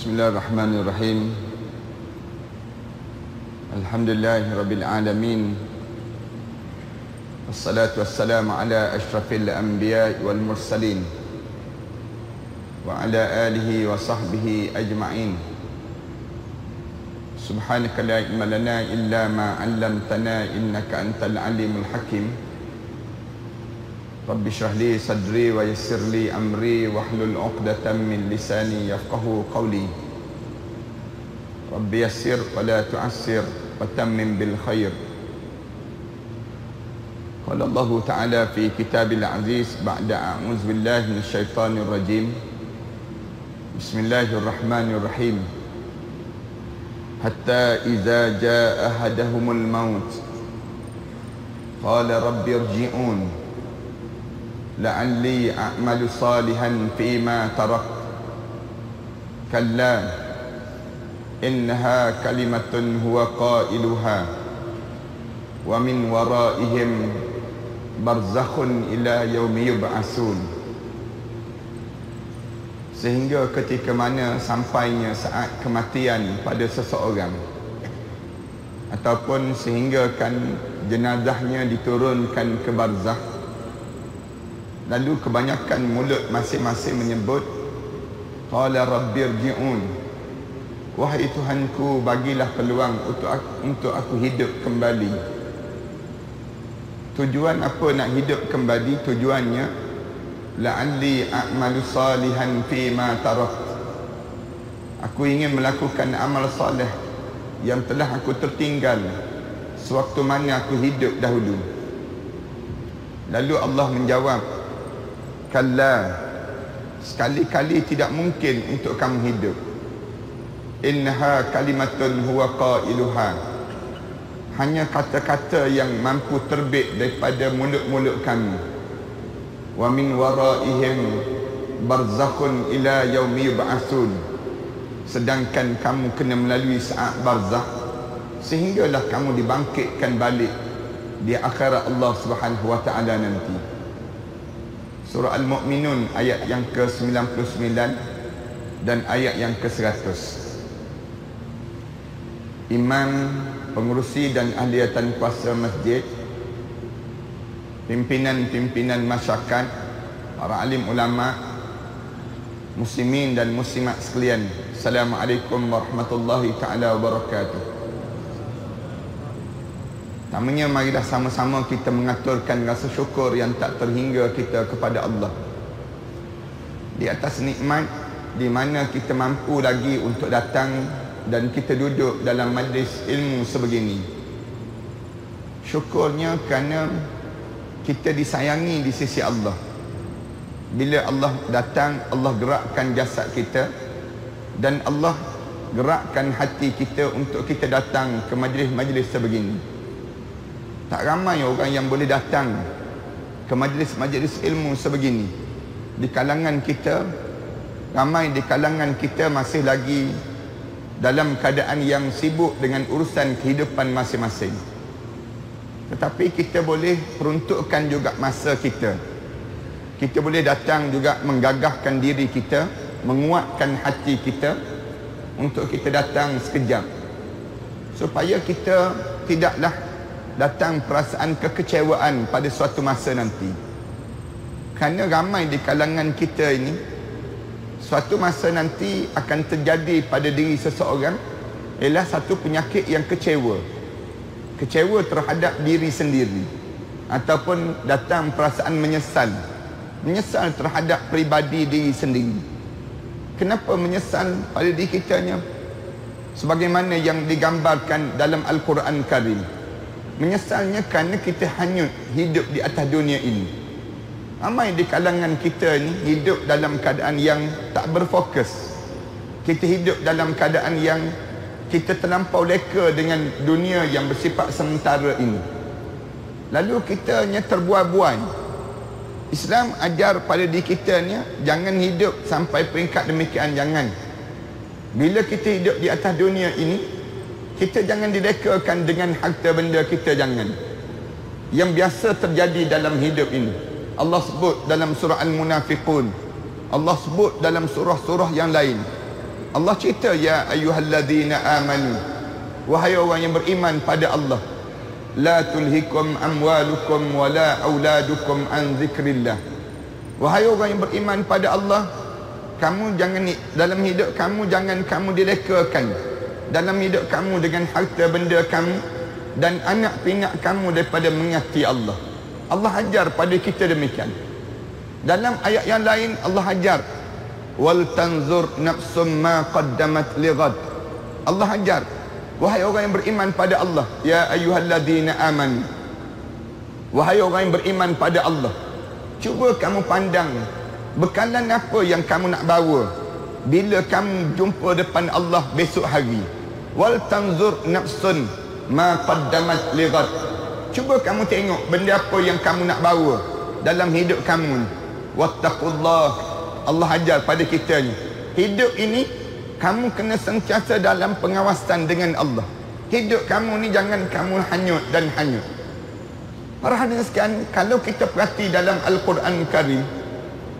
Bismillahirrahmanirrahim. Alhamdulillahirabbil alamin. Wassalatu wassalamu ala asyrafil anbiya'i wal mursalin wa ala alihi wa sahbihi ajma'in. Subhanaka la ilma lana illa ma 'allamtana innaka antal alimul hakim. Rabbi shrah li sadri wa yassir li amri wahlul 'uqdatam min lisani yafqahu qawli. Rabbi yassir wa la tu'assir wa tammim bil khair. Qala Allah Ta'ala fi kitabil aziz ba'da a'udzu billahi minasyaitonir rajim. Bismillahirrahmanirrahim. Hatta idza jaa ahadahumul maut qala rabbi irji'un la'alli a'malu salihan fima tarak kalla innaha kalimatun huwa qailuha wa min waraihim barzakhun ila yaumi yub'asun. Sehingga ketika mana sampainya saat kematian pada seseorang, ataupun sehinggakan jenazahnya diturunkan ke barzakh, lalu kebanyakan mulut masing-masing menyebut qala rabbirji'un, wahai Tuhanku, bagilah peluang untuk aku hidup kembali. Tujuan apa nak hidup kembali? Tujuannya la'alli a'malu salihan fima tarakt, aku ingin melakukan amal soleh yang telah aku tertinggal sewaktu mana aku hidup dahulu. Lalu Allah menjawab, kalla, sekali-kali tidak mungkin untuk kamu hidup. Innaha kalimatun huwa qailuha, hanya kata-kata yang mampu terbit daripada mulut-mulut kamu. Wa min waraihim barzakhun ila yaumi yub'asun, sedangkan kamu kena melalui saat barzakh sehinggalah kamu dibangkitkan balik di akhirat Allah Subhanahu wa taala nanti. Surah Al-Mu'minun ayat yang ke-99 dan ayat yang ke-100. Imam, pengurusi dan ahliatan kuasa masjid, pimpinan-pimpinan masyarakat, para alim ulama, muslimin dan muslimat sekalian, Assalamualaikum warahmatullahi ta'ala wabarakatuh. Namanya, marilah sama-sama kita mengaturkan rasa syukur yang tak terhingga kita kepada Allah di atas nikmat di mana kita mampu lagi untuk datang dan kita duduk dalam majlis ilmu sebegini. Syukurnya kerana kita disayangi di sisi Allah. Bila Allah datang, Allah gerakkan jasad kita dan Allah gerakkan hati kita untuk kita datang ke majlis-majlis sebegini. Tak ramai orang yang boleh datang ke majlis-majlis ilmu sebegini. Di kalangan kita, ramai di kalangan kita masih lagi dalam keadaan yang sibuk dengan urusan kehidupan masing-masing. Tetapi kita boleh peruntukkan juga masa kita. Kita boleh datang juga menggagahkan diri kita, menguatkan hati kita untuk kita datang sekejap, supaya kita tidaklah datang perasaan kekecewaan pada suatu masa nanti. Kerana ramai di kalangan kita ini, suatu masa nanti akan terjadi pada diri seseorang ialah satu penyakit yang kecewa terhadap diri sendiri, ataupun datang perasaan menyesal terhadap peribadi diri sendiri. Kenapa menyesal pada diri kitanya? Sebagaimana yang digambarkan dalam Al-Quran Karim, menyesalnya kerana kita hanyut hidup di atas dunia ini. Ramai di kalangan kita ni hidup dalam keadaan yang tak berfokus. Kita hidup dalam keadaan yang kita terlampau leka dengan dunia yang bersifat sementara ini. Lalu kita terbuai-buai. Islam ajar pada diri kita ni jangan hidup sampai peringkat demikian, jangan. Bila kita hidup di atas dunia ini, kita jangan dilekakan dengan harta benda kita, jangan. Yang biasa terjadi dalam hidup ini, Allah sebut dalam surah Al-Munafiqun, Allah sebut dalam surah-surah yang lain, Allah cerita, ya ayyuhalladzina amanu, wahai orang yang beriman pada Allah, la tulhikum amwalukum wala auladukum an zikrillah. Wahai orang yang beriman pada Allah, kamu jangan, dalam hidup kamu jangan kamu direkakan dalam hidup kamu dengan harta benda kamu dan anak pinak kamu daripada mengasihi Allah. Allah ajar pada kita demikian. Dalam ayat yang lain Allah ajar, wal tanzur nafsum ma qaddamat lighad. Allah ajar, wahai orang yang beriman pada Allah, ya ayyuhalladzina amanu, wahai orang yang beriman pada Allah, cuba kamu pandang bekalan apa yang kamu nak bawa bila kamu jumpa depan Allah besok hari. Wal tanzur nafsun ma qaddamat lighad. Cuba kamu tengok benda apa yang kamu nak bawa dalam hidup kamu. Wattaqullah. Allah ajar pada kita ni, hidup ini kamu kena sentiasa dalam pengawasan dengan Allah. Hidup kamu ni jangan kamu hanyut dan hanyut. Para hadirin sekalian, kalau kita perhati dalam Al-Quran Karim,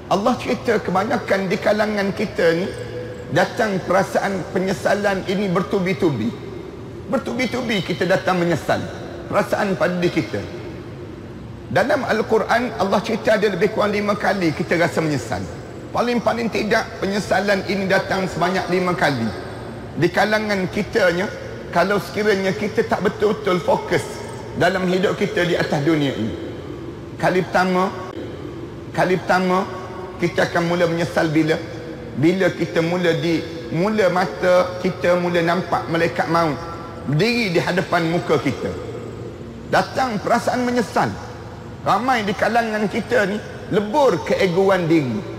Allah cerita kebanyakan di kalangan kita ni datang perasaan penyesalan ini bertubi-tubi. Bertubi-tubi kita datang menyesal perasaan pada diri kita. Dalam Al-Quran Allah cerita ada lebih kurang 5 kali kita rasa menyesal. Paling-paling tidak penyesalan ini datang sebanyak 5 kali. Di kalangan kitanya, kalau sekiranya kita tak betul-betul fokus dalam hidup kita di atas dunia ini. Kali pertama kita akan mula menyesal bila kita mula mata kita mula nampak malaikat maut berdiri di hadapan muka kita. Datang perasaan menyesal. Ramai di kalangan kita ni lebur keegoan diri.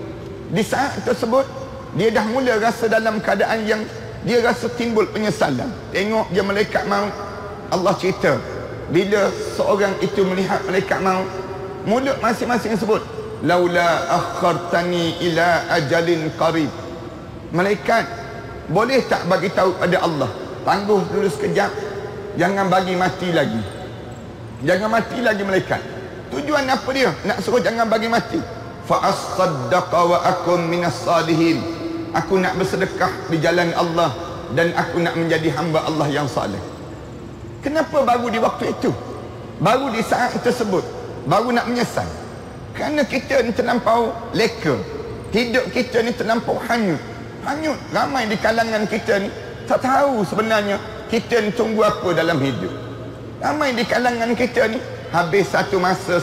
Di saat tersebut dia dah mula rasa dalam keadaan yang dia rasa timbul penyesalan. Tengok dia malaikat maut. Allah cerita bila seorang itu melihat malaikat maut, mulut masing-masing sebut, laula akhartani ila ajalin qarib. Malaikat, boleh tak bagi tahu pada Allah, tangguh dulu sekejap, jangan bagi mati lagi. Jangan mati lagi malaikat. Tujuan apa dia? Nak suruh jangan bagi mati. Fa as-saddaqa wa akum minas salihin. Aku nak bersedekah di jalan Allah dan aku nak menjadi hamba Allah yang saleh. Kenapa baru di waktu itu? Baru di saat tersebut baru nak menyesal? Kerana kita ni terlampau leka. Hidup kita ni terlampau hanyut. Hanyut. Ramai di kalangan kita ni tak tahu sebenarnya kita ni tunggu apa dalam hidup. Ramai di kalangan kita ni habis satu masa.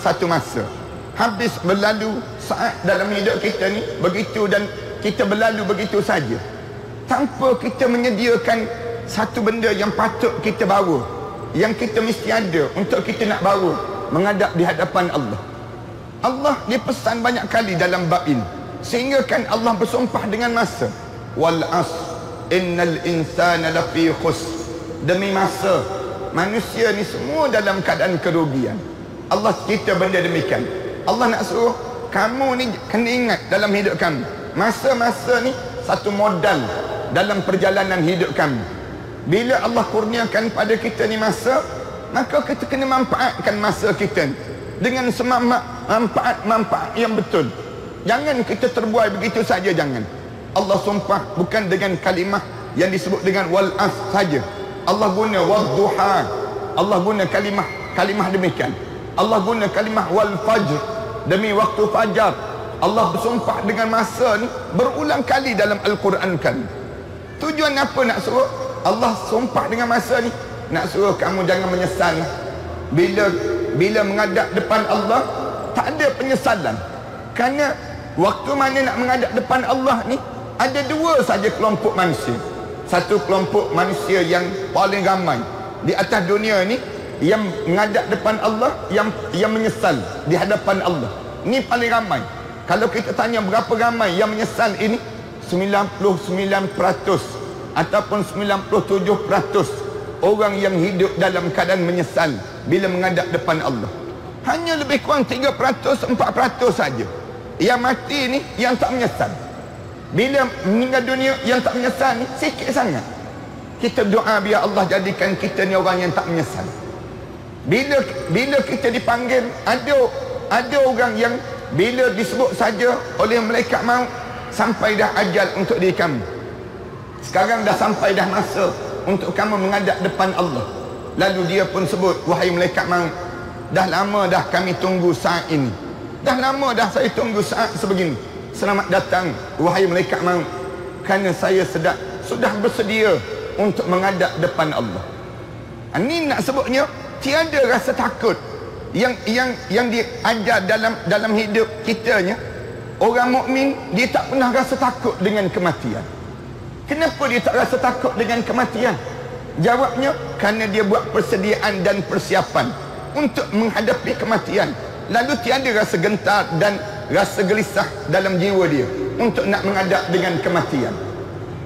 Habis berlalu saat dalam hidup kita ni begitu, dan kita berlalu begitu saja tanpa kita menyediakan satu benda yang patut kita bawa, yang kita mesti ada untuk kita nak bawa menghadap di hadapan Allah. Allah dia pesan banyak kali dalam bab ini, sehingga kan Allah bersumpah dengan masa. Wal asr innal insana lafi khusr. Demi masa, manusia ni semua dalam keadaan kerugian. Allah cerita benda demikian. Allah nak suruh kamu ni kena ingat dalam hidup kamu, masa-masa ni satu modal dalam perjalanan hidup kamu. Bila Allah kurniakan pada kita ni masa, maka kita kena manfaatkan masa kita ni dengan semangat manfaat yang betul. Jangan kita terbuai begitu saja, jangan. Allah sumpah bukan dengan kalimah yang disebut dengan wal as saja. Allah guna wadduha. Allah guna kalimah demikian. Allah guna kalimah wal fajr, demi waktu fajar. Allah bersumpah dengan masa ni berulang kali dalam Al-Quran kan. Tujuan apa nak suruh Allah sumpah dengan masa ni? Nak suruh kamu jangan menyesal. Bila menghadap depan Allah tak ada penyesalan. Kerana waktu mana nak menghadap depan Allah ni ada dua saja kelompok manusia. Satu kelompok manusia yang paling ramai di atas dunia ni, yang menghadap depan Allah, yang menyesal di hadapan Allah. Ni paling ramai. Kalau kita tanya berapa ramai yang menyesal ini, 99% ataupun 97% orang yang hidup dalam keadaan menyesal bila menghadap depan Allah. Hanya lebih kurang 3%, 4% saja yang mati ni yang tak menyesal. Bila meninggal dunia yang tak menyesal ni sikit sangat. Kita doa biar Allah jadikan kita ni orang yang tak menyesal. Bila kita dipanggil, ada orang yang bila disebut saja oleh malaikat maut sampai dah ajal untuk diri kamu, Sekarang dah sampai dah masa untuk kamu menghadap depan Allah. Lalu dia pun sebut, wahai malaikat maut, dah lama dah kami tunggu saat ini. Dah lama dah saya tunggu saat sebegini. Selamat datang wahai malaikat maut, kerana saya sudah bersedia untuk menghadap depan Allah. Ini nak sebutnya tiada rasa takut yang diajar dalam hidup kitanya. Orang mukmin dia tak pernah rasa takut dengan kematian. Kenapa dia tak rasa takut dengan kematian? Jawabnya, kerana dia buat persediaan dan persiapan untuk menghadapi kematian. Lalu tiada rasa gentar dan rasa gelisah dalam jiwa dia untuk nak menghadap dengan kematian.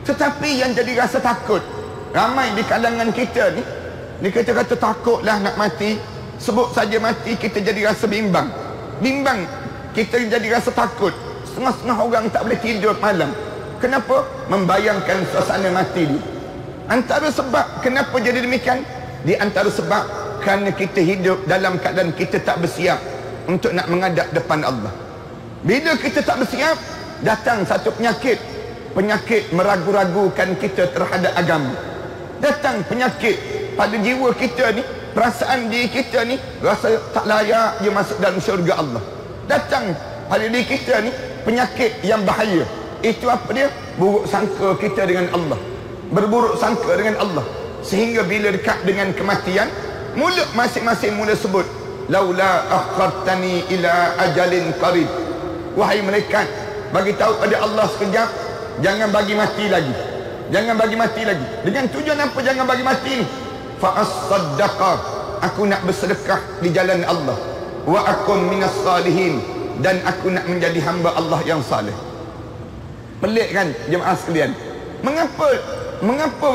Tetapi yang jadi rasa takut, ramai di kalangan kita ni, dia kata takutlah nak mati. Sebut saja mati, kita jadi rasa bimbang. Kita jadi rasa takut. Setengah-setengah orang tak boleh tidur malam. Kenapa? Membayangkan suasana mati dia. Antara sebab kenapa jadi demikian, di antara sebab kerana kita hidup dalam keadaan kita tak bersiap untuk nak menghadap depan Allah. Bila kita tak bersiap, datang satu penyakit meragu-ragukan kita terhadap agama. Datang penyakit pada jiwa kita ni, perasaan diri kita ni rasa tak layak dia masuk dalam syurga Allah. Datang pada diri kita ni penyakit yang bahaya. Itu apa dia? Buruk sangka kita dengan Allah, berburuk sangka dengan Allah, sehingga bila dekat dengan kematian, mulut masing-masing mula sebut, laula akhartani ila ajalin qarib. Wahai malaikat, bagi tahu pada Allah sekejap, jangan bagi mati lagi. Jangan bagi mati lagi. Dengan tujuan apa jangan bagi mati ni? Fa as-saddaqa, aku nak bersedekah di jalan Allah. Wa akun minas salihin, dan aku nak menjadi hamba Allah yang saleh. Pelik kan jemaah sekalian? Mengapa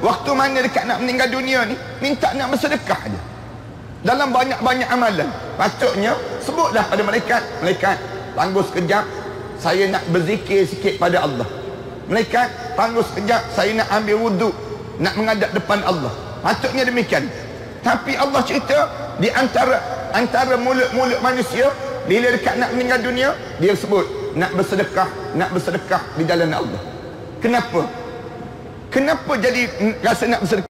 waktu mana dekat nak meninggal dunia ni minta nak bersedekah aja? Dalam banyak-banyak amalan. Patutnya sebutlah pada malaikat, tangguh sekejap, saya nak berzikir sikit pada Allah. Malaikat, tangguh sekejap, saya nak ambil wuduk, nak menghadap depan Allah. Patutnya demikian. Tapi Allah cerita di antara mulut-mulut manusia, bila dekat nak meninggal dunia, dia sebut nak bersedekah di jalan Allah. Kenapa jadi rasa nak bersedekah?